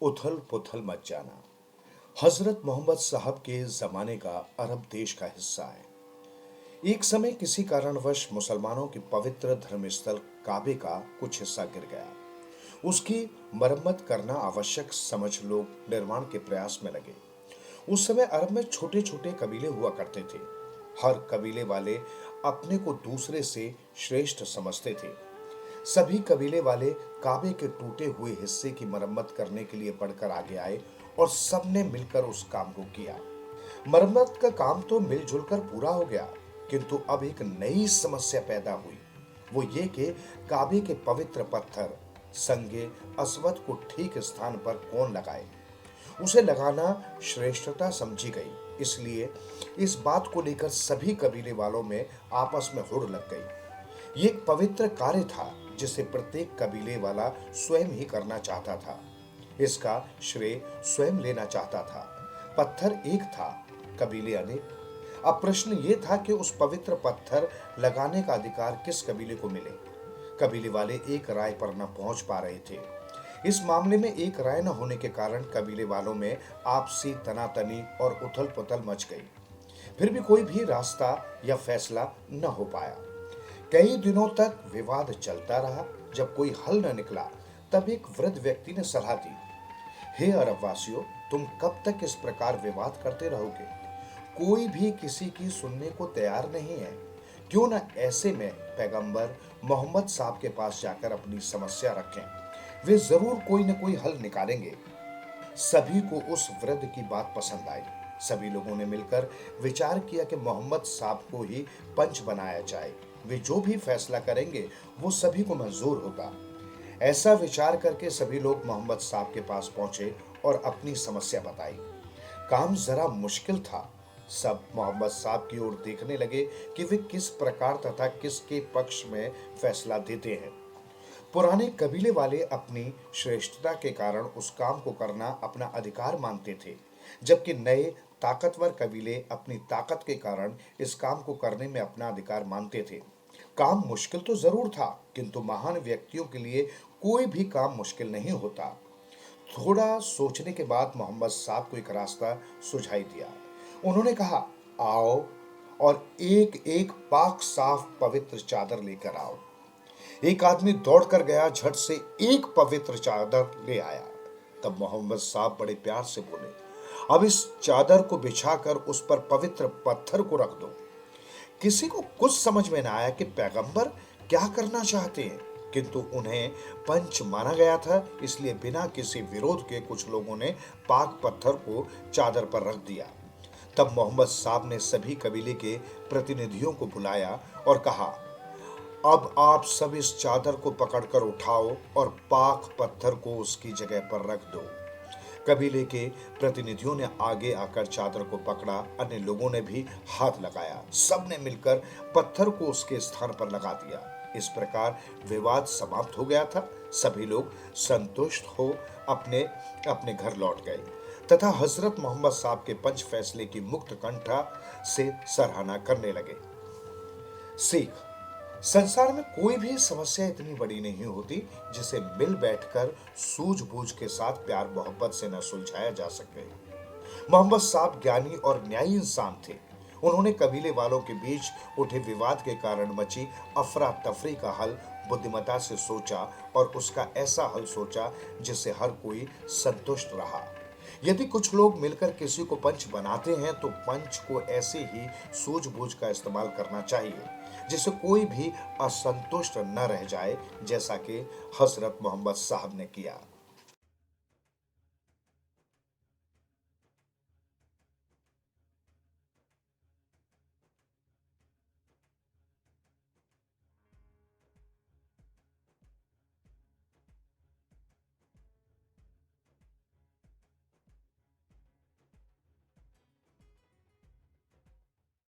उथल पुथल मच जाना हजरत मोहम्मद साहब के जमाने का अरब देश का हिस्सा है। एक समय किसी कारणवश मुसलमानों के पवित्र धर्मस्थल काबे का कुछ हिस्सा गिर गया। उसकी मरम्मत करना आवश्यक समझ लोग निर्माण के प्रयास में लगे। उस समय अरब में छोटे छोटे कबीले हुआ करते थे। हर कबीले वाले अपने को दूसरे से श्रेष्ठ समझते थे। सभी कबीले वाले काबे के टूटे हुए हिस्से की मरम्मत करने के लिए बढ़कर आगे आए और सबने मिलकर उस काम को किया। मरम्मत का काम तो मिलजुल कर पूरा हो गया, किंतु अब एक नई समस्या पैदा हुई। वो ये कि काबे के पवित्र पत्थर संगे अस्वद को ठीक स्थान पर कौन लगाए। उसे लगाना श्रेष्ठता समझी गई, इसलिए इस बात को लेकर सभी कबीले वालों में आपस में हुड़ लग गई। ये एक पवित्र कार्य था जिसे प्रत्येक कबीले वाला स्वयं ही करना चाहता था। इसका श्रेय स्वयं लेना चाहता था। पत्थर एक था, कबीले अनेक। अब प्रश्न ये था कि उस पवित्र पत्थर लगाने का अधिकार किस कबीले को मिले। कबीले वाले एक राय पर न पहुंच पा रहे थे। इस मामले में एक राय न होने के कारण कबीले वालों में आपसी तनातनी और उथल पुथल मच गई। फिर भी कोई भी रास्ता या फैसला न हो पाया। कई दिनों तक विवाद चलता रहा। जब कोई हल न निकला, तब एक वृद्ध व्यक्ति ने सलाह दी, हे अरब वासियों, तुम कब तक इस प्रकार विवाद करते रहोगे? कोई भी किसी की सुनने को तैयार नहीं है। क्यों न ऐसे में पैगंबर मोहम्मद साहब के पास जाकर अपनी समस्या रखें। वे जरूर कोई न कोई हल निकालेंगे। सभी को उस वृद्ध की बात पसंद आई। सभी लोगों ने मिलकर विचार किया कि मोहम्मद साहब को ही पंच बनाया जाए। वे जो भी फैसला करेंगे वो सभी को मंजूर होगा। ऐसा विचार करके सभी लोग मोहम्मद साहब के पास पहुंचे और अपनी समस्या बताई। काम जरा मुश्किल था। सब मोहम्मद साहब की ओर देखने लगे कि वे किस प्रकार तथा किसके पक्ष में फैसला देते हैं। पुराने कबीले वाले अपनी श्रेष्ठता के कारण उस काम को करना अपना अधिकार मानते थे, जबकि नए ताकतवर कबीले अपनी ताकत के कारण इस काम को करने में अपना अधिकार मानते थे। काम मुश्किल तो जरूर था, किंतु महान व्यक्तियों के लिए कोई भी काम मुश्किल नहीं होता। थोड़ा सोचने के बाद मोहम्मद साहब को एक रास्ता सुझाई दिया। उन्होंने कहा, आओ और एक एक पाक साफ पवित्र चादर लेकर आओ। एक आदमी दौड़कर गया, झट से एक पवित्र चादर ले आया। तब मोहम्मद साहब बड़े प्यार से बोले, अब इस चादर को बिछाकर उस पर पवित्र पत्थर को रख दो। किसी को कुछ समझ में न आया कि पैगंबर क्या करना चाहते हैं, किंतु उन्हें पंच माना गया था, इसलिए बिना किसी विरोध के कुछ लोगों ने पाक पत्थर को चादर पर रख दिया। तब मोहम्मद साहब ने सभी कबीले के प्रतिनिधियों को बुलाया और कहा, अब आप सब इस चादर को पकड़कर उठाओ और पाक पत्थर को उसकी जगह पर रख दो। कबीले के प्रतिनिधियों ने आगे आकर चादर को पकड़ा। अन्य लोगों ने भी हाथ लगाया। सबने मिलकर पत्थर को उसके स्थान पर लगा दिया। इस प्रकार विवाद समाप्त हो गया था। सभी लोग संतुष्ट हो अपने अपने घर लौट गए तथा हजरत मोहम्मद साहब के पंच फैसले की मुक्त कंठा से सराहना करने लगे। सीख, संसार में कोई भी समस्या इतनी बड़ी नहीं होती जिसे मिल बैठकर सूझबूझ के साथ प्यार मोहब्बत से न सुलझाया जा सके। मोहम्मद साहब ज्ञानी और न्यायी इंसान थे। उन्होंने कबीले वालों के बीच उठे विवाद के कारण मची अफरा तफरी का हल बुद्धिमत्ता से सोचा और उसका ऐसा हल सोचा जिससे हर कोई संतुष्ट रहा। यदि कुछ लोग मिलकर किसी को पंच बनाते हैं तो पंच को ऐसे ही सूझबूझ का इस्तेमाल करना चाहिए जिससे कोई भी असंतुष्ट न रह जाए, जैसा कि हजरत मोहम्मद साहब ने किया।